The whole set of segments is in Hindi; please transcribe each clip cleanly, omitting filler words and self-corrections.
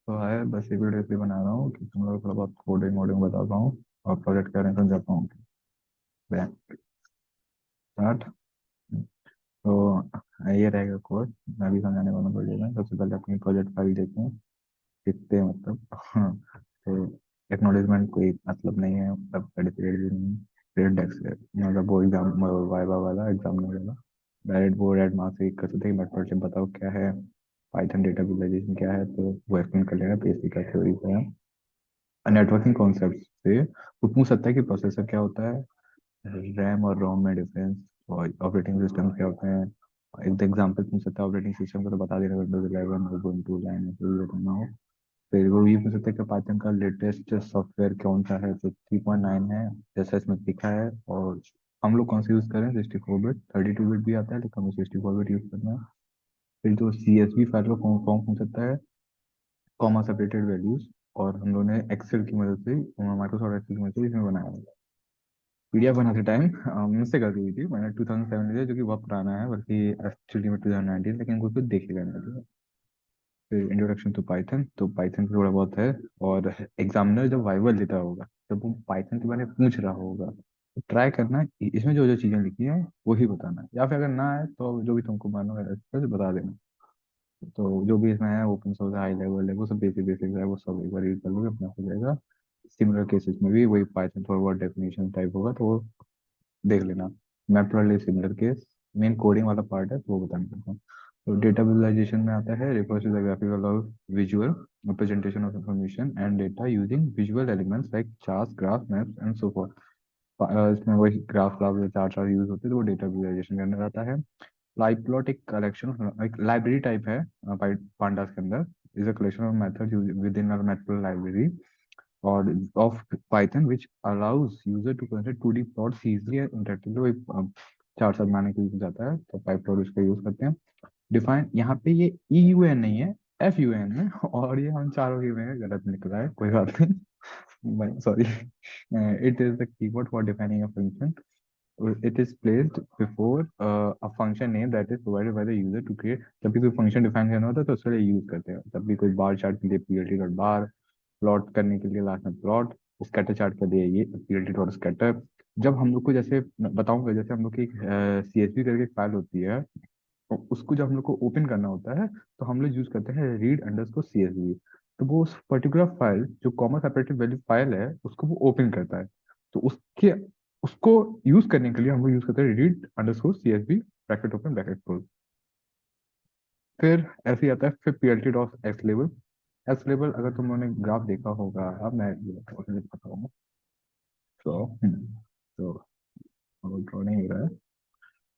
तो है बस ये वीडियो इसलिए बना रहा हूँ कि तुम लोग थोड़ा बहुत कोडिंग वोडिंग बता पाऊँ और प्रोजेक्ट करें समझा पाऊँ। स्टार्ट। तो ये रहेगा कोड। मैं भी समझाने वाला हूँ प्रोजेक्ट में। सबसे पहले अपनी प्रोजेक्ट फाइल देखते हैं कितने मतलब तो एक्नॉलेजमेंट कोई मतलब नहीं है, मतलब सर्टिफिकेट भी नहीं। फिर डेस्क है मतलब वो एग्जाम वाइवा वाला एग्जाम नहीं वाला। डायरेक्ट वो रेड मार्क्स से कर सकते हैं मेथड बताओ क्या है, पाइथन डेटा विजुअलाइजेशन क्या है, तो वो एक्सप्लेन कर लेगा पीएचपी का थ्योरी क्या है। नेटवर्किंग कॉन्सेप्ट से वो पूछ सकता है कि प्रोसेसर क्या होता है, रैम और रोम में डिफरेंस, और ऑपरेटिंग सिस्टम क्या होते हैं। एक एग्जांपल पूछ सकता है ऑपरेटिंग सिस्टम को, तो बता देगा विंडोज 11 उबुंटू लाइनक्स जो करना हो। फिर वो ये पूछ सकता है कि पाइथन का लेटेस्ट सॉफ्टवेयर कौन सा है, तो 3.9 है जैसा इसमें लिखा है। और हम लोग कौन सा यूज़ करें, 64 बिट। 32 बिट भी आता है लेकिन हमें 64 बिट यूज़ करना है। फिर जो CSV फाइल का फॉर्म फॉर्म पूछ सकता है, कॉमा सेपरेटेड वैल्यूज। और हम लोगों ने एक्सेल की मदद से, माइक्रोसॉफ्ट एक्सेल की मदद से इसमें बनाया है। पीडीएफ बनाते टाइम मुझसे गलती हुई थी, मैंने 2007 लिया जो कि बहुत पुराना है, बल्कि एक्चुअली में 2019, लेकिन कुछ कुछ देखेगा नहीं। फिर इंट्रोडक्शन टू पाइथन, तो पाइथन थोड़ा बहुत है। और एग्जामिनर जब वाइवा लेता होगा, जब वो पाइथन के बारे में पूछ रहा होगा, तो ट्राई करना है कि इसमें जो जो चीजें लिखी हैं वही बताना है, या फिर अगर ना है तो जो भी तुमको मालूम है तो बता देना। तो जो भी इसमें है ओपन सोर्स हाई लेवल है वो सब बेसिक बेसिक है, वो सब एक बार रीड कर लोगे अपना हो जाएगा। सिमिलर केसेस में भी वही पाइथन थोड़ा बहुत डेफिनेशन टाइप होगा तो वो देख लेना। मैप्रोली सिमिलर केस, मेन कोडिंग वाला पार्ट है तो वो बताने देता हूँ। तो डेटा विजुअलाइजेशन में आता है, रिफर्स टू द ग्राफिकल और visual representation of information and data using visual elements like charts graph maps and so forth. इसमें वही ग्राफ ग्राफ चार्ट यूज होते हैं, तो वो डेटा विजुअलाइजेशन के अंदर आता है। लाइप्लॉट एक कलेक्शन, एक लाइब्रेरी टाइप है पांडास के अंदर। Is a collection of method within our method library और of Python which allows user to construct 2D plots easily and interactively. चार साल बनाने के लिए जाता है तो पाइप प्लॉट इसका यूज करते हैं। डिफाइन यहाँ पे ये EUN नहीं है, FUN है, और ये हम चारों की में गलत निकला है, कोई बात नहीं, sorry. It is the keyword for defining a function. It is placed before a function name that is provided by the user to create। जब भी कोई फंक्शन डिफाइन करना होता है तो उसके लिए यूज करते हैं। जब भी कोई बार चार्ट के लिए PLT डॉट बार, प्लॉट करने के लिए लास्ट में प्लॉट, स्कैटर चार्ट के लिए ये PLT डॉट स्कैटर। जब हम लोग को जैसे बताऊंगा, जैसे हम लोग की CSV करके फाइल होती है, तो उसको जब हम लोग को ओपन करना होता है तो हम लोग यूज करते हैं रीड अंडरस्कोर CSV। तो वो उस पर्टिकुलर फाइल जो कॉमा सेपरेटेड वैल्यू फाइल है उसको वो ओपन करता है। तो उसके उसको यूज करने के लिए हम लोग यूज करते हैं read underscore CSV bracket open bracket close. फिर ऐसे ही आता है फिर PLT dot x level. X level अगर तुम लोगों ने ग्राफ देखा होगा, अब मैं ये बताता हूँ। तो तो ड्रॉ नहीं हो रहा है,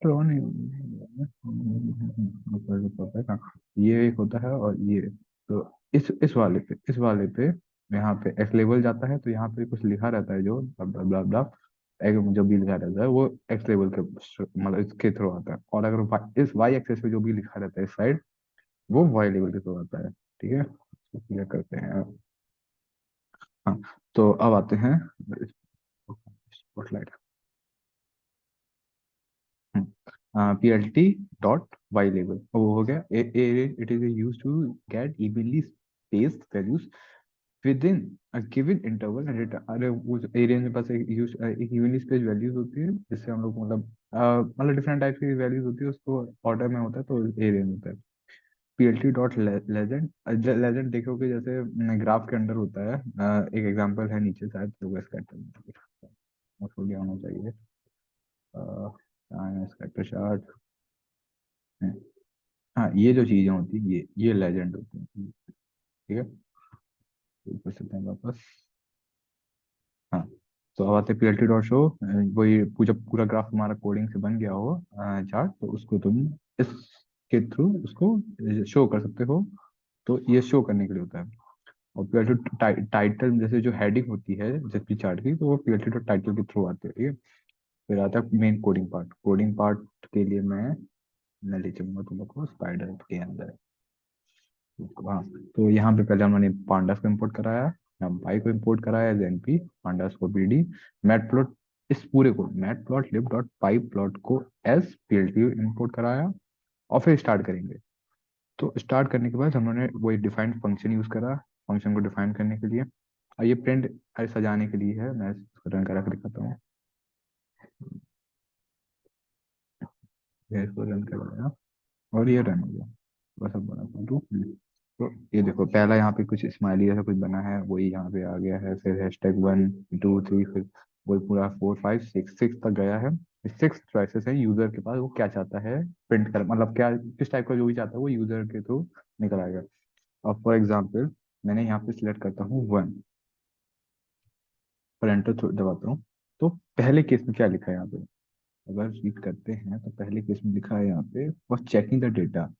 ड्रॉ नहीं हो रहा है। हाँ, ये एक होता है और ये। तो इस वाले पे यहाँ पे एक्स लेवल जाता है, तो यहाँ पे कुछ लिखा रहता है जो ब्ला ब्ला ब्ला, जो भी लिखा रहता है वो एक्स लेवल के मतलब इसके थ्रू आता है। और अगर इस वाई एक्सेस पे जो भी लिखा रहता है इस साइड, वो वाई लेवल के थ्रू आता है। ठीक है, क्लियर करते हैं। हाँ, तो अब आते हैं स्पॉटलाइट। PLT डॉट वाई लेवल वो हो गया। It is use to get evenly spaced values within a given interval and data. अरे उस एरिया में पास एक इवनली स्पेस्ड वैल्यूज होती है, जिससे हम लोग मतलब डिफरेंट टाइप की वैल्यूज होती है, उसको ऑर्डर में होता है तो एरिया में होता है। PLT डॉट लेजेंड, लेजेंड देखोगे जैसे ग्राफ के अंदर होता है। एक एग्जांपल है नीचे शायद तो इसका होना चाहिए। Scatter chart. हाँ, ये जो चीजें होती है ये लेजेंड होती है। ठीक है, तो कर सकते हैं वापस। हाँ, तो अब आते PLT डॉट शो। वही पूरा पूरा ग्राफ हमारा कोडिंग से बन गया हो चार्ट, तो उसको तुम इसके थ्रू उसको शो कर सकते हो। तो ये शो करने के लिए होता है। और PLT टाइटल जैसे जो हेडिंग होती है जिस भी चार्ट की, तो वो PLT डॉट टाइटल के थ्रू आती है। ठीक है, फिर आता है main coding part. Coding part के लिए मैं ले चलूंगा तुम लोग को स्पाइडर के अंदर। हाँ, तो यहाँ पे पहले हमने पांडास को इंपोर्ट कराया, यहाँ पाई को इंपोर्ट कराया एज NP, पांडास को PD, मैट प्लॉट, इस पूरे को मैट प्लॉट लिब डॉट पाई प्लॉट को एस PLT इंपोर्ट कराया। और फिर स्टार्ट करेंगे। तो स्टार्ट करने के बाद हमने वही डिफाइंड फंक्शन यूज करा, फंक्शन को डिफाइन करने के लिए। और ये प्रिंट सजाने के लिए है, मैं इसको रन करा कर दिखाता हूँ। ये इसको रन कर दिया और ये रन हो गया। बस अब बना दूँ। तो ये देखो पहला यहाँ पे कुछ स्माइली जैसा कुछ बना है, वही यहाँ पे आ गया है। फिर हैशटैग 1 2 3, फिर वही पूरा 4 5 6 तक गया है। 6 चॉइसेस है यूजर के पास, वो क्या चाहता है प्रिंट कर, मतलब क्या किस टाइप का जो भी चाहता है वो यूजर के थ्रू निकल आएगा। अब फॉर एग्जाम्पल मैंने यहाँ पे सिलेक्ट करता हूँ 1 पर एंटर दबाता हूँ। तो पहले केस में क्या लिखा है यहाँ पे, अगर रीड करते हैं तो पहले केस में लिखा है यहाँ पे फॉर चेकिंग द डेटा।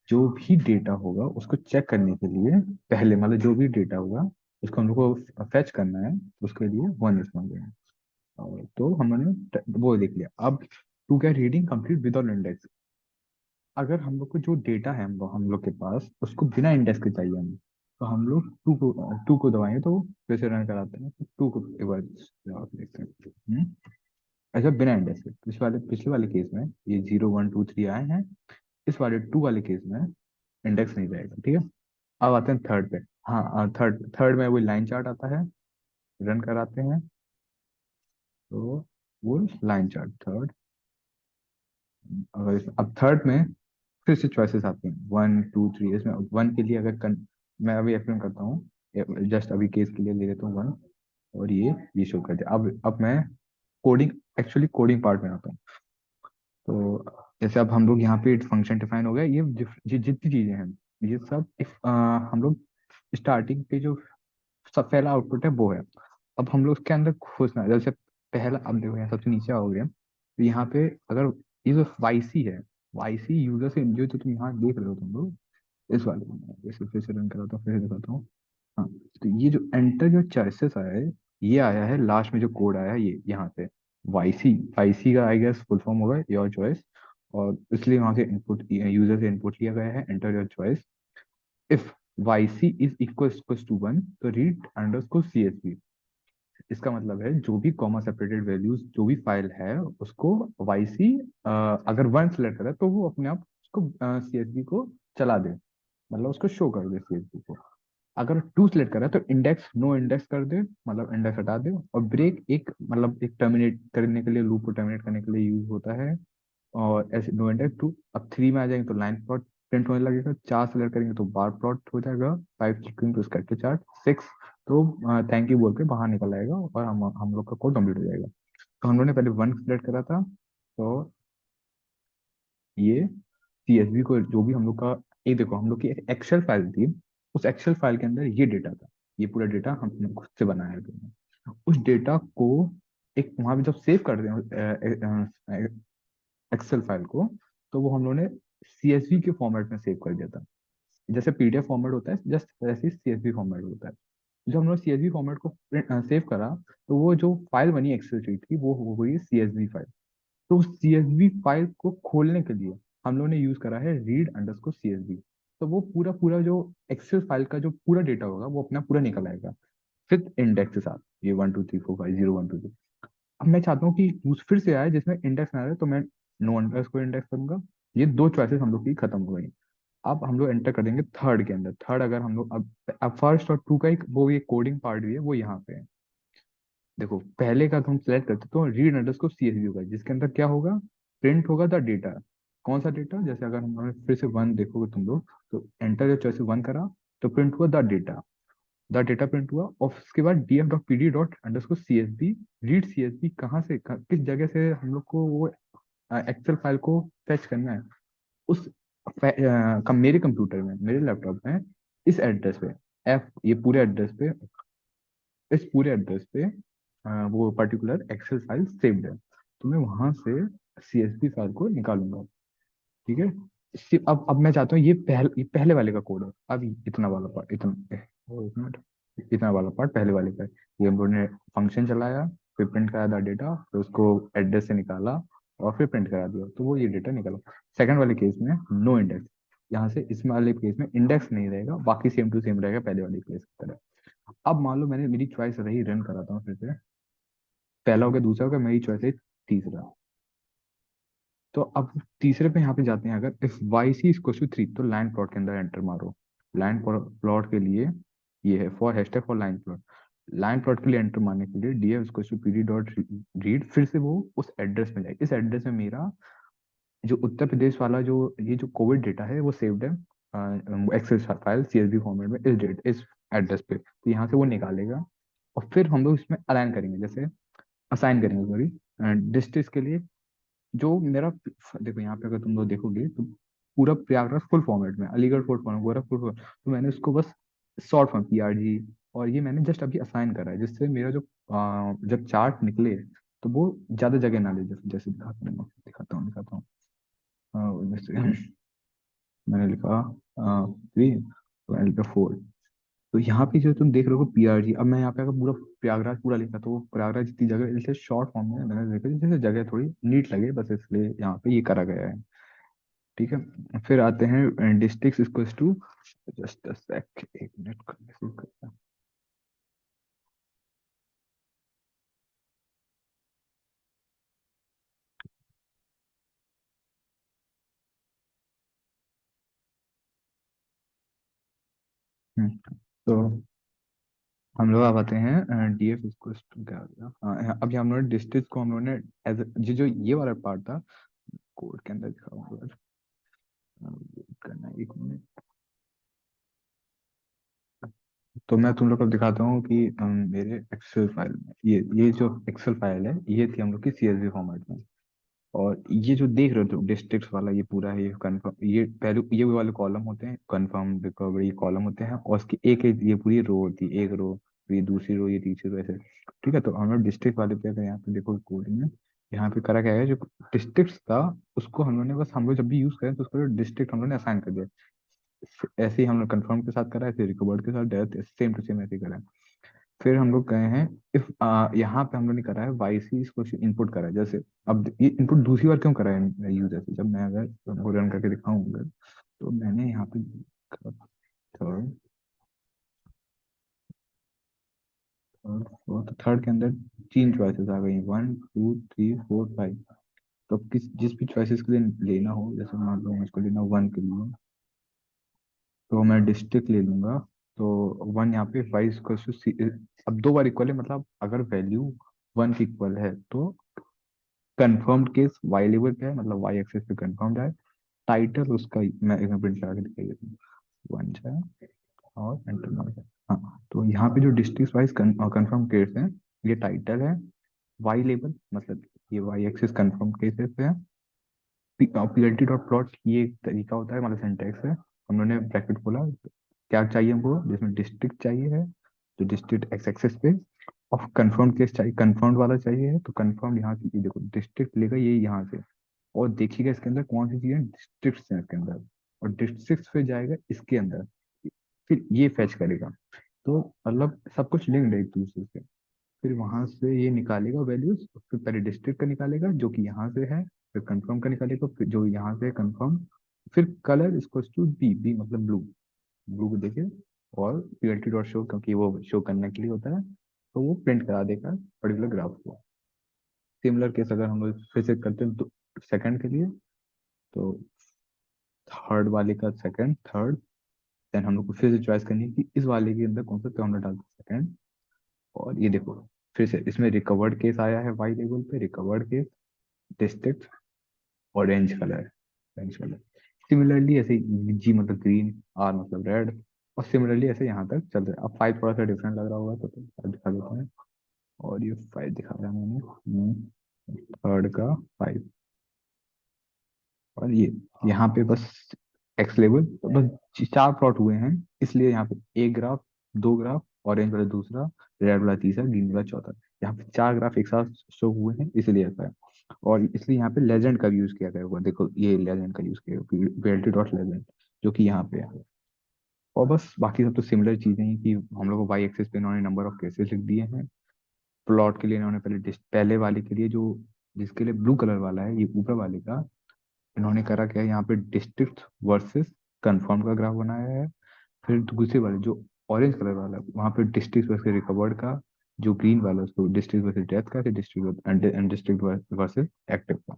जो भी डेटा होगा उसको चेक करने के लिए पहले, मतलब जो भी डेटा होगा उसको हम लोग को फेच करना है, उसके लिए 1 इस मांगे हैं। और तो हमने वो देख लिया। अब to get reading complete without index, अगर हम लोग को जो डेटा है हम लोग के पास उसको बिना इंडेक्स के चाहिए हमें, तो हम लोग टू को दबाएंगे तो वो फिर से रन कराते हैं। तो टू को एक बार दबा के देखते हैं। ऐसा बिना इंडेक्स के, पिछले वाले केस में ये 0 1 2 3 आए हैं, इस वाले 2 वाले केस में इंडेक्स नहीं रहेगा, ठीक है। अब आते हैं थर्ड पे। हाँ थर्ड थर्ड में वही लाइन चार्ट आता है, रन कराते हैं। तो वो लाइन चार्ट थर्ड, अगर अब थर्ड में फिर से चॉइसेस आती हैं 1 2 3। इसमें 1 के लिए अगर मैं अभी एक्सप्लेन करता हूँ, जस्ट अभी केस के लिए ले लेता हूँ 1। और ये शो कर दिया। अब मैं कोडिंग, एक्चुअली कोडिंग पार्ट में आता हूँ। तो जैसे अब हम लोग यहाँ पे फंक्शन डिफाइन हो गया, ये जितनी चीजें हैं ये सब इफ हम लोग स्टार्टिंग पे जो सब पहला आउटपुट है वो है। अब हम लोग उसके अंदर घुसना है। जैसे पहला, अब देखो यहाँ सबसे नीचे आओगे तो यहाँ पे अगर ये जो वाईसी है, वाईसी यूजर से जो तो तुम यहाँ देख रहे हो तुम लोग, इस वाले में जैसे फिर से रन कराता हूँ, फिर से दिखाता हूँ। हाँ, तो ये जो एंटर जो चॉइसेस आया है, ये आया है लास्ट में जो कोड आया है ये यहाँ पे वाईसी। वाईसी का आई गेस फुल फॉर्म होगा योर चॉइस, और इसलिए वहां से इनपुट यूजर से इनपुट लिया गया है enter your choice. If yc is equal to 1 तो रीड अंडरस्कोर csv। इसका मतलब है जो भी कॉमा सेपरेटेड वैल्यूज जो भी फाइल है उसको yc अगर 1 सेलेक्ट करे तो वो अपने आप उसको csv को चला दे, मतलब उसको शो कर दे csv को। अगर 2 सेलेक्ट करा तो इंडेक्स नो इंडेक्स कर दे, मतलब इंडेक्स हटा दे। और ब्रेक एक मतलब एक टर्मिनेट करने के लिए, लूप को टर्मिनेट करने के लिए यूज होता है। और ऐसे नो इंडेक्स 2। अब 3 में आ जाएंगे तो लाइन प्लॉट प्रिंट होने लगेगा। 4 सेलेक्ट करेंगे तो बार प्लॉट हो जाएगा। 5 सेलेक्ट करेंगे तो स्कैटर चार्ट। 6 तो थैंक यू बोल के बाहर निकल आएगा और हम लोग का कोड कंप्लीट हो जाएगा। तो हम लोगों ने पहले 1 सेलेक्ट करा था, तो ये सीएसवी को जो भी हम लोग का, एक देखो हम लोग की एक एक्सेल फाइल थी, उस एक्सेल फाइल के अंदर ये डेटा था। ये पूरा डेटा हमने खुद से बनाया है। उस डेटा को एक वहां पे जब सेव कर दें एक्सेल फाइल को, तो वो हम लोगों ने सीएसवी के फॉर्मेट में सेव कर दिया था। जैसे पीडीएफ फॉर्मेट होता है जस्ट वैसे ही सीएसवी फॉर्मेट होता है। जब हम लोग सीएसवी फॉर्मेट को सेव करा तो वो जो फाइल बनी एक्सेल शीट की वो हो गई सीएसवी फाइल। तो उस सीएसवी फाइल को खोलने के लिए हम लोगों ने यूज करा है रीड अंडरस्कोर सीएसवी। तो वो पूरा पूरा जो एक्सेल फाइल का जो पूरा डेटा होगा वो अपना पूरा निकल आएगा विद इंडेक्स के साथ। ये 1 2 3 4 5 0 1 2 3। अब मैं चाहता हूँ कि फिर से आए जिसमें इंडेक्स ना आए, तो मैं नो अंडरस्कोर इंडेक्स करूंगा। ये दो चॉइसेस हम लोग की खत्म हो गई। अब हम लोग एंटर कर देंगे थर्ड के अंदर। थर्ड अगर हम लोग अब फर्स्ट और टू का एक वो ये कोडिंग पार्ट भी है वो यहाँ पे है। देखो पहले का तो हम सेलेक्ट करते तो रीड अंडरस्कोर सीएसवी होगा, जिसके अंदर क्या होगा, प्रिंट होगा द डेटा। कौन सा डेटा, जैसे अगर हम फिर से 1 देखोगे तुम लोग तो एंटर जो चॉइस 1 करा तो प्रिंट हुआ द डेटा प्रिंट हुआ। और उसके बाद DF dot P D dot underscore CSV read CSV कहाँ से किस जगह से हम लोग को वो एक्सेल फाइल को फेच करना है उस मेरे कंप्यूटर में, मेरे लैपटॉप में इस एड्रेस पे, एफ ये पूरे एड्रेस पे, इस पूरे एड्रेस पे वो पर्टिकुलर एक्सेल फाइल सेव्ड है। तो मैं वहां से सीएसवी फाइल को निकालूंगा, ठीक है। अब मैं चाहता हूँ ये पहले वाले का कोड है। अब इतना वाला पार्ट, एक मिनट, इतना वाला पार्ट पहले वाले का है। ये हम लोगों ने फंक्शन चलाया, फिर प्रिंट करा था डेटा, फिर उसको एड्रेस से निकाला और फिर प्रिंट करा दिया, तो वो ये डेटा निकला। सेकंड वाले केस में नो इंडेक्स, यहाँ से इसमें वाले केस में इंडेक्स नहीं रहेगा, बाकी सेम टू सेम रहेगा पहले वाले केस की तरह। अब मान लो मैंने मेरी चॉइस रही, रन कराता हूँ फिर से। पहला हो गया, दूसरा हो गया, मेरी चॉइस है तीसरा। तो अब तीसरे पे यहाँ पे जाते हैं, अगर if Y C equal to 3, तो लाइन प्लॉट के अंदर एंटर मारो। लाइन प्लॉट के लिए ये है for hashtag for line plot. Line plot के लिए एंटर मारने के लिए D F equal to P D dot read, फिर से वो उस एड्रेस में जाए। इस एड्रेस में मेरा जो उत्तर प्रदेश वाला जो ये जो कोविड डेटा है वो सेव्ड है एक्सेल फाइल सीएसवी फॉर्मेट में, इस डेट इस एड्रेस पे, तो यहाँ से वो निकालेगा। और फिर हम लोग इसमें अलाइन करेंगे, जैसे असाइन करेंगे सॉरी डिस्ट्रिक्ट के लिए। जो मेरा देखो यहाँ पे अगर तुम लोग देखोगे तो पूरा प्रयागराज फुल फॉर्मेट में, Aligarh full format, Gorakhpur full, तो मैंने उसको बस शॉर्ट फॉर्म पीआरजी, और ये मैंने जस्ट अभी असाइन करा है, जिससे मेरा जो जब चार्ट निकले तो वो ज्यादा जगह ना ले। जैसे जैसे दिखाता हूँ जैसे मैंने लिखा 3, तो मैंने लिखा 4। तो यहाँ पे जो तुम देख रहे हो पीआरजी, अब मैं यहाँ पे अगर पूरा प्रयागराज पूरा लिखा तो वो प्रयागराज जितनी जगह, जैसे शॉर्ट फॉर्म में मैंने देखा जैसे जगह थोड़ी नीट लगे, बस इसलिए यहाँ पे ये करा गया है। ठीक है, फिर आते हैं district equal to, just a sec, एक मिनट करता तो हम लोग अब आते हैं डीएफ इक्वल टू क्या आ गया, अभी हम लोग डिस्ट्रिक्ट को हम लोगों ने एज जो ये वाला पार्ट था कोड के अंदर दिखा हुआ है, करना है, एक मिनट। तो मैं तुम लोग को दिखाता हूँ कि मेरे एक्सेल फाइल में ये जो एक्सेल फाइल है ये थी हम लोग की सीएसवी फॉर्मेट में। और ये जो देख रहे हो डिस्ट्रिक्ट वाला ये पूरा है, ये कंफर्म, ये पहले ये वाले कॉलम होते हैं, कंफर्म रिकवरी ये कॉलम होते हैं, और उसकी एक एक ये पूरी रो होती है, एक रो, ये दूसरी रो, ये तीसरी रो, ऐसे। ठीक है, तो हम लोग डिस्ट्रिक्ट वाले पे अगर यहाँ पे देखो कोड में, यहाँ पे करा क्या है, जो डिस्ट्रिक्ट था उसको हम लोग ने बस, हम लोग जब भी यूज करें तो उसको डिस्ट्रिक्ट हम लोग ने असाइन कर दिया। ऐसे ही हम लोग कंफर्म के साथ करा, ऐसे रिकवर्ड के साथ डायरेक्ट सेम टू सेम ऐसे ही करा। फिर हम लोग गए हैं इफ, यहाँ पे हम लोग ने करा है वाई सी इसको इनपुट करा है, जैसे अब ये इनपुट दूसरी बार क्यों करा है यूजर से, जब मैं अगर रन करके दिखाऊंगा तो मैंने यहाँ पे थर्ड, थर्ड के अंदर 3 चॉइसेस आ गई, 1 2 3 4 5। तो अब जिस भी चॉइसेस के लिए लेना हो, जैसे मान लो मुझको लेना 1 के लिए, तो मैं डिस्ट्रिक्ट ले लूंगा। तो 1 यहाँ पे वाई इक्वल टू, अब 2 बार इक्वल है, मतलब अगर वैल्यू 1 की इक्वल है तो कंफर्म्ड केस वाई लेवल पे है, मतलब वाई एक्सिस पे कंफर्म्ड है। टाइटल उसका मैं एक प्रिंट लगा के दिखाई देता हूँ, 1 जाए और एंटर मार जाए। हाँ, तो यहाँ पे जो डिस्ट्रिक्ट वाइज कंफर्म केस है, ये टाइटल है। वाई लेवल मतलब ये वाई एक्सिस कंफर्म केसेस है। पीएलटी डॉट प्लॉट ये एक तरीका होता है, मतलब सिंटैक्स है। हम लोगों ने ब्रैकेट खोला, क्या चाहिए हमको, जिसमें डिस्ट्रिक्ट चाहिए है तो डिस्ट्रिक्ट एक्स एक्सेस पे, और कंफर्म केस चाहिए, कंफर्म्ड वाला चाहिए है तो कंफर्म यहाँ से, ये देखो डिस्ट्रिक्ट लेगा ये यहाँ से, और देखिएगा इसके अंदर कौन सी चीजें डिस्ट्रिक्ट है इसके अंदर, और डिस्ट्रिक्ट पे जाएगा इसके अंदर, फिर ये फैच करेगा। तो मतलब सब कुछ लिंक्ड है एक दूसरे से। फिर वहां से ये निकालेगा वैल्यूज, फिर पहले डिस्ट्रिक्ट का निकालेगा जो कि यहाँ से है, फिर कंफर्म का निकालेगा, फिर जो यहाँ से है कंफर्म, फिर कलर इसको टू बी, बी मतलब ब्लू, ब्लू को देखे, और पीएलटी डॉट शो क्योंकि वो शो करने के लिए होता है, तो वो प्रिंट करा देगा पर्टिकुलर ग्राफ को। सिमिलर केस अगर हम लोग फिर से करते हैं तो सेकंड के लिए, तो थर्ड वाले का सेकंड, थर्ड, देन हम लोग को फिर से चॉइस करनी है कि इस वाले के अंदर कौन सा, तो हम लोग डालते हैं सेकंड। और ये देखो फिर से इसमें रिकवर्ड केस आया है वाई लेवल पे, recovered case, district, orange colour, orange colour. Similarly ऐसे जी मतलब ग्रीन, आर मतलब रेड, और सिमिलरली ऐसे यहाँ तक चल रहा है। अब फाइव थोड़ा सा डिफरेंट लग रहा होगा तो फाइव दिखा देते हैं, और ये फाइव दिखा रहा है मैंने, थर्ड का फाइव, और ये यहाँ पे बस एक्स लेवल, तो बस 4 प्लॉट हुए हैं, इसलिए यहाँ पे एक ग्राफ, 2 ग्राफ, ऑरेंज वाला दूसरा, रेड वाला तीसरा, ग्रीन वाला चौथा, यहाँ पे 4 ग्राफ एक साथ शो हुए हैं, इसलिए ऐसा है। और इसलिए यहाँ पे लेजेंड का यूज किया गया होगा, देखो ये लेजेंड का यूज किया गया, पीएलटी डॉट लेजेंड, जो कि यहाँ पे है। और बस बाकी सब तो सिमिलर चीजें हैं कि हम लोग को वाई एक्सिस पे इन्होंने नंबर ऑफ केसेस लिख दिए हैं। प्लॉट के लिए इन्होंने पहले वाले के लिए जो, जिसके लिए ब्लू कलर वाला है ये ऊपर वाले का, इन्होंने करा क्या है, यहाँ पे डिस्ट्रिक्ट वर्सेस कंफर्म का ग्राफ बनाया है। फिर दूसरे वाले जो ऑरेंज कलर वाला है, वहाँ पे डिस्ट्रिक्ट वर्सेस रिकवर्ड का, जो ग्रीन वाला है उसको डिस्ट्रिक्ट वर्सेस डेथ का, फिर डिस्ट्रिक्ट वर्सेस एक्टिव का।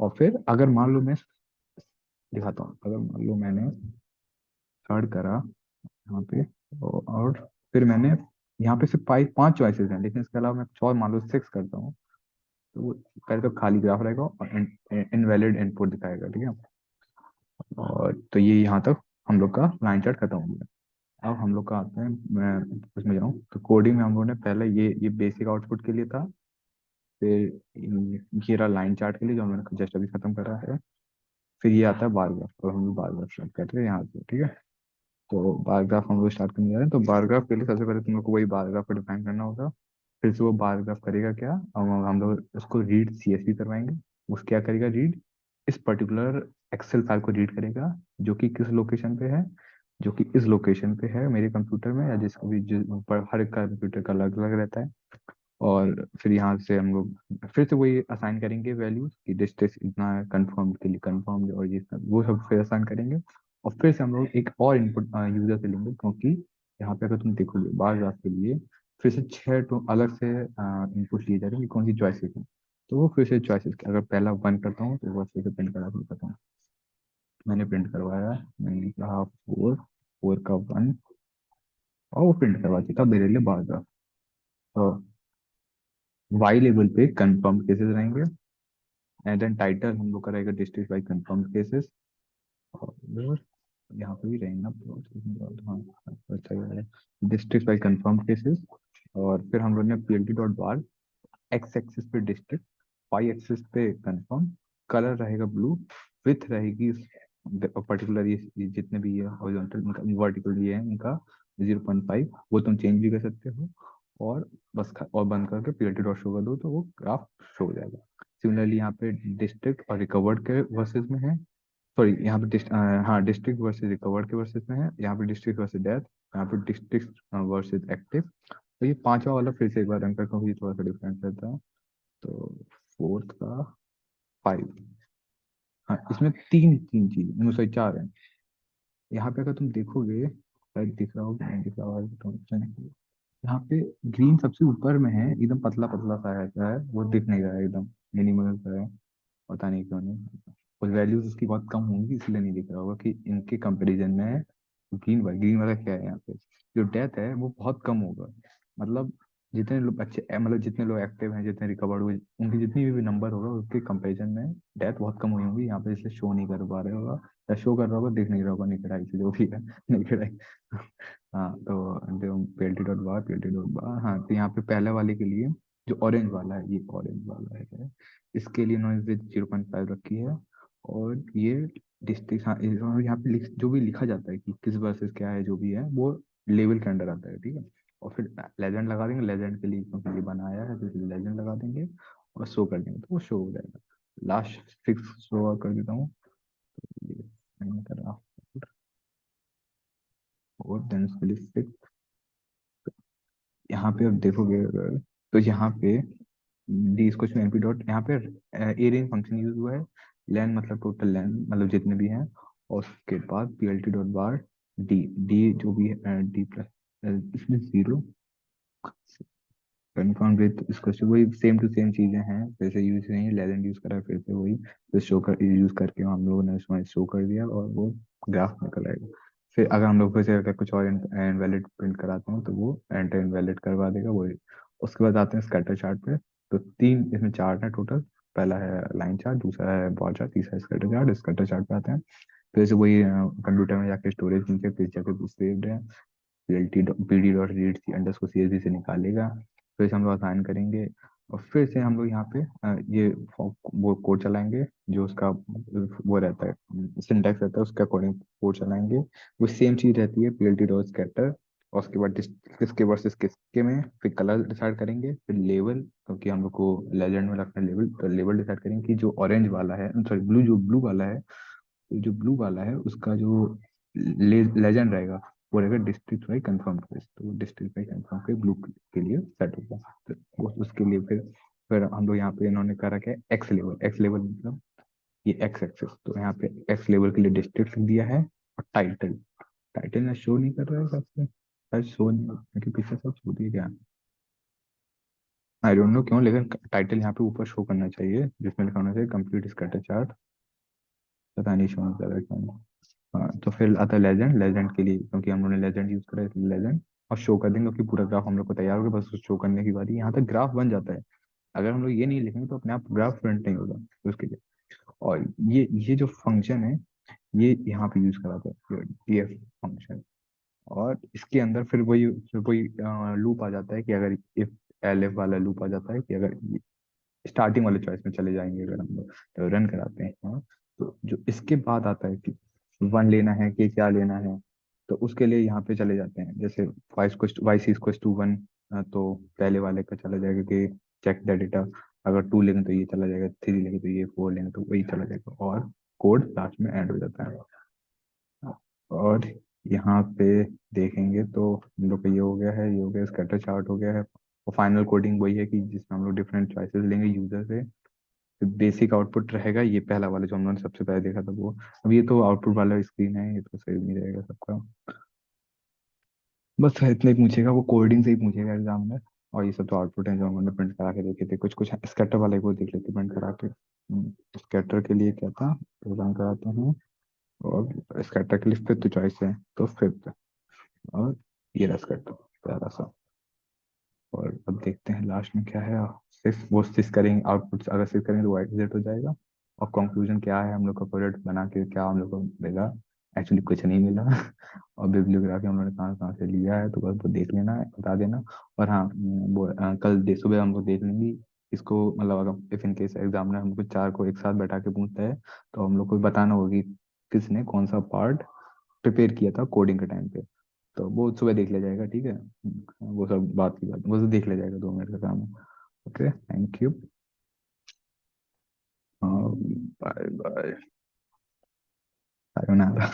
और फिर अगर मान लो मैं दिखाता हूँ, अगर मान लो मैंने स्टार्ट करा यहाँ पे, और फिर मैंने यहाँ पे सिर्फ 5 चॉइसेस हैं, लेकिन इसके अलावा मैं कुछ और मान लो 6 करता हूँ, तो वो पहले तो खाली ग्राफ रहेगा और इनवैलिड इनपुट दिखाएगा, ठीक है। और तो ये यहाँ तक हम लोग का लाइन चार्ट खत्म हो गया। अब हम लोग का आता है, मैं उसमें जाऊँ तो कोडिंग में हम लोगों ने पहले ये बेसिक आउटपुट के लिए था, फिर ये रहा लाइन चार्ट के लिए जो हमने जस्ट अभी खत्म करा है, फिर ये आता है बार ग्राफ, और हम लोग बार ग्राफ स्टार्ट करते हैं यहाँ से, ठीक है। तो बार ग्राफ हम लोग स्टार्ट करने जा रहे हैं, तो बार ग्राफ के लिए सबसे पहले तुम लोग को वही बार ग्राफ को डिफाइन करना होगा। फिर से वो बार ग्राफ करेगा क्या, हम लोग उसको रीड सीएसवी करवाएंगे। उस क्या करेगा, रीड इस पर्टिकुलर एक्सेल फाइल को रीड करेगा, जो कि किस लोकेशन पे है, जो कि इस लोकेशन पे है मेरे कंप्यूटर में, या जिसको भी पर हर एक कंप्यूटर का अलग अलग रहता है। और फिर यहाँ से हम लोग फिर से वही असाइन करेंगे वैल्यूज कि डिस्टेंस इतना है, कंफर्म के लिए कंफर्म, और ये सब वो सब फिर असाइन करेंगे। और फिर से हम लोग एक और इनपुट यूजर से लेंगे, क्योंकि यहाँ पे अगर तुम देखोगे बार ग्राफ के लिए फिर से 6 तो अलग से इनपुट लिए जा रहे हैं कि कौन सी चॉइसेस है। तो वो फिर से चॉइसेस, अगर पहला 1 करता हूँ तो वो फिर से प्रिंट करा देता हूँ। मैंने प्रिंट करवाया, मैंने कहा 4, 4 का 1, और वो प्रिंट करवा देता मेरे लिए बार ग्राफ। तो वाई लेवल पे कंफर्म केसेस रहेंगे, एंड देन टाइटल हम लोग का रहेगा डिस्ट्रिक्ट बाई कंफर्म केसेस। और यहाँ पे भी रहेंगे ना हाँ, अच्छा है, डिस्ट्रिक्ट बाई कंफर्म केसेस। और फिर हम लोग ने पीएलटी डॉट बार, एक्स एक्सिस पे डिस्ट्रिक्ट, वाई एक्सिस पे कंफर्म, कलर रहेगा ब्लू, विथ रहेगी पर्टिकुलर ये जितने भी ये हॉरिजॉन्टल इनका वर्टिकल ये है इनका 0.5, वो तुम चेंज भी कर सकते हो। और बस और बंद करके पीएलटी डॉट शो कर दो तो वो ग्राफ शो हो जाएगा। सिमिलरली यहाँ पे डिस्ट्रिक्ट और रिकवर्ड के वर्सेस में है, सॉरी यहाँ पे हाँ डिस्ट्रिक्ट वर्सेस रिकवर्ड के वर्सेस में है, यहाँ पे डिस्ट्रिक्ट वर्सेस डेथ, यहाँ पे डिस्ट्रिक्ट वर्सेस एक्टिव। तो ये पांचवा वाला फिर से एक बार रन करता हूँ, ये थोड़ा सा डिफरेंट रहता है। तो फोर्थ का 5, हाँ इसमें तीन तीन चीज, इनमें सॉरी 4 है। यहाँ पे अगर तुम देखोगे, शायद दिख रहा होगा नहीं दिख रहा होगा तो यहाँ पे ग्रीन सबसे ऊपर में है, एकदम पतला पतला सा है वो दिख नहीं रहा है, एकदम मिनिमल सा है, पता नहीं क्यों नहीं। और वैल्यूज उसकी बहुत कम होंगी इसलिए नहीं दिख रहा होगा कि इनके कंपैरिजन में ग्रीन वाला क्या है यहाँ पे, जो डेथ है वो बहुत कम होगा। मतलब जितने लोग अच्छे मतलब जितने लोग एक्टिव हैं, जितने रिकवर्ड हुए, उनकी जितनी भी नंबर होगा उसके कंपैरिजन में डेथ बहुत कम हुई होंगी यहाँ पे, इसलिए शो नहीं कर पा रहे होगा, या शो कर रहा होगा दिख नहीं रहा होगा निकड़ाई से, जो भी है निकड़ाई। हाँ तो पीएलटी डॉट बार हाँ, तो यहाँ पे पहले वाले के लिए जो ऑरेंज वाला है, ये ऑरेंज वाला है, इसके लिए नॉइज विद 0.5 रखी है। और ये डिस्ट्रिक्ट हाँ, और यहाँ पे जो भी लिखा जाता है कि किस वर्सेस क्या है जो भी है वो लेवल के अंडर आता है, ठीक है। और फिर लेजेंड लगा देंगे, लेजेंड के लिए क्योंकि ये बनाया है तो लेजेंड लगा देंगे और शो कर देंगे तो वो शो हो जाएगा। लास्ट 6 शो कर देता हूँ, ये मैंने करा, और देन उसके लिए 6। यहाँ पे अब देखोगे अगर, तो यहाँ पे डी इसको एनपी डॉट, यहाँ पे एरेंज फंक्शन यूज हुआ है, लेन मतलब टोटल लेन मतलब जितने भी हैं, और उसके बाद पीएलटी डॉट बार डी, डी जो भी है डी प्लस, इसमें 0 कन्फर्म विथ इसको से वही सेम टू सेम चीजें हैं, फिर से यूज नहीं लेजेंड यूज करा, फिर से वही फिर शो कर यूज करके हम लोगों ने उसमें शो कर दिया और वो ग्राफ निकल आएगा। फिर अगर हम लोग फिर से अगर कुछ और इनवैलिड प्रिंट कराते हैं तो वो एंटर इनवैलिड करवा देगा वही। उसके बाद आते हैं स्कैटर चार्ट पे, तो 3 इसमें चार्ट है टोटल, पहला है लाइन चार्ट, दूसरा है बॉल चार्ट, तीसरा है स्कैटर चार्ट पे आते हैं। फिर से वही कंप्यूटर में जाके स्टोरेज नीचे फिर जाके सेव्ड है, पीएलटी पीडी डॉट रीड सी अंडर को सीएसवी से निकालेगा। फिर से हम लोग असाइन करेंगे, और फिर से हम लोग यहाँ पे ये वो कोड चलाएंगे जो उसका वो रहता है, सिंटैक्स रहता है उसके अकॉर्डिंग कोड चलाएंगे। वो सेम चीज रहती है पीएलटी डॉट स्कैटर, और उसके बाद किसके वर्सेस किसके में, फिर कलर डिसाइड करेंगे, फिर लेवल, क्योंकि हम लोग को लेजेंड में रखना है लेवल, तो लेवल डिसाइड करेंगे कि जो ऑरेंज वाला है सॉरी ब्लू, जो ब्लू वाला है, तो जो ब्लू वाला है उसका जो लेजेंड रहेगा वो रहेगा डिस्ट्रिक्ट बाई कंफर्म केस, तो डिस्ट्रिक्ट बाई कंफर्म के ब्लू के लिए सेट होगा। तो उसके लिए फिर हम लोग यहाँ पे इन्होंने करा क्या, एक्स लेवल, एक्स लेवल मतलब ये एक्स एक्सेस, तो यहाँ पे एक्स लेवल के लिए डिस्ट्रिक्ट लिख दिया है। और टाइटल, टाइटल में शो नहीं कर रहा है सबसे, शायद शो नहीं क्योंकि पीछे सब छू दिया गया। आई डोंट नो क्यों, लेकिन टाइटल यहाँ पे ऊपर शो करना चाहिए जिसमें लिखा होना चाहिए कंप्लीट स्कैटर चार्ट। पता नहीं शो कर रहा है क्यों। हाँ, तो फिर आता है लेजेंड। लेजेंड के लिए क्योंकि हम लोगों ने लेजेंड यूज करा है, लेजेंड और शो कर देंगे कि पूरा ग्राफ हम लोग को तैयार हो गया, बस शो करने की बारी। यहाँ तक ग्राफ बन जाता है। अगर हम लोग ये नहीं लिखेंगे तो अपने आप ग्राफ प्रिंट नहीं होगा उसके लिए। और ये जो फंक्शन है, ये यहाँ पे यूज कराता है df फंक्शन। और इसके अंदर फिर वही लूप आ जाता है कि अगर इफ एलएफ वाला लूप आ जाता है कि अगर स्टार्टिंग वाले चॉइस में चले जाएंगे अगर हम लोग तो रन कराते हैं। हाँ, तो जो इसके बाद आता है कि वन लेना है कि क्या लेना है, तो उसके लिए यहाँ पे चले जाते हैं। जैसे Y C equal to one, तो पहले वाले का चला जाएगा कि चेक द डेटा। अगर टू लेंगे तो ये चला जाएगा, थ्री लेंगे तो ये, फोर लेंगे तो वही चला जाएगा, और कोड लास्ट में एंड हो जाता है। और यहाँ पे देखेंगे तो हम लोग का ये हो गया है, ये हो गया, स्कैटर चार्ट हो गया है। और फाइनल कोडिंग वही है कि जिसमें हम लोग डिफरेंट चॉइसेस लेंगे यूजर से। तो बेसिक आउटपुट रहेगा ये पहला वाला जो हम लोगों ने सबसे पहले देखा था वो। अब ये तो आउटपुट वाला स्क्रीन है, ये तो सही नहीं रहेगा सबका। बस इतना ही पूछेगा वो, कोडिंग से ही पूछेगा एग्जाम में। और ये सब तो आउटपुट है जो हम लोगों ने प्रिंट करा के देखे थे। कुछ कुछ स्कैटर वाले को देख लेते प्रिंट करा के। स्कैटर के लिए क्या था, प्रोग्राम कराते हैं। और स्कैटर के लिए फिफ्थ चॉइस है, तो फिफ्थ। और ये रहा स्कैटर प्यारा सा। और अब देखते हैं लास्ट में क्या है। सिर्फ वो सिस करेंगे आउटपुट, अगर सिस करेंगे तो वाइट रिजल्ट हो जाएगा। और कंक्लूजन क्या है, हम लोग का प्रोडक्ट बना के क्या हम लोग को मिला। एक्चुअली कुछ नहीं मिला। और बिब्लियोग्राफी हम लोगों ने कहाँ कहाँ से लिया है तो बस वो देख लेना है, बता देना। और हाँ, वो सुबह हम लोग देख लेंगे इसको। मतलब अगर इफ इन केस एग्जामिनर हमको चार को एक साथ बैठा के पूछता है तो हम लोग को बताना होगा कि किसने कौन सा पार्ट प्रिपेयर किया था कोडिंग के टाइम पे। तो वो सुबह देख लिया जाएगा, ठीक है। वो सब बात की बात, वो तो देख लिया जाएगा, 2 मिनट का काम है। Okay, thank you. Bye bye. Sayonara.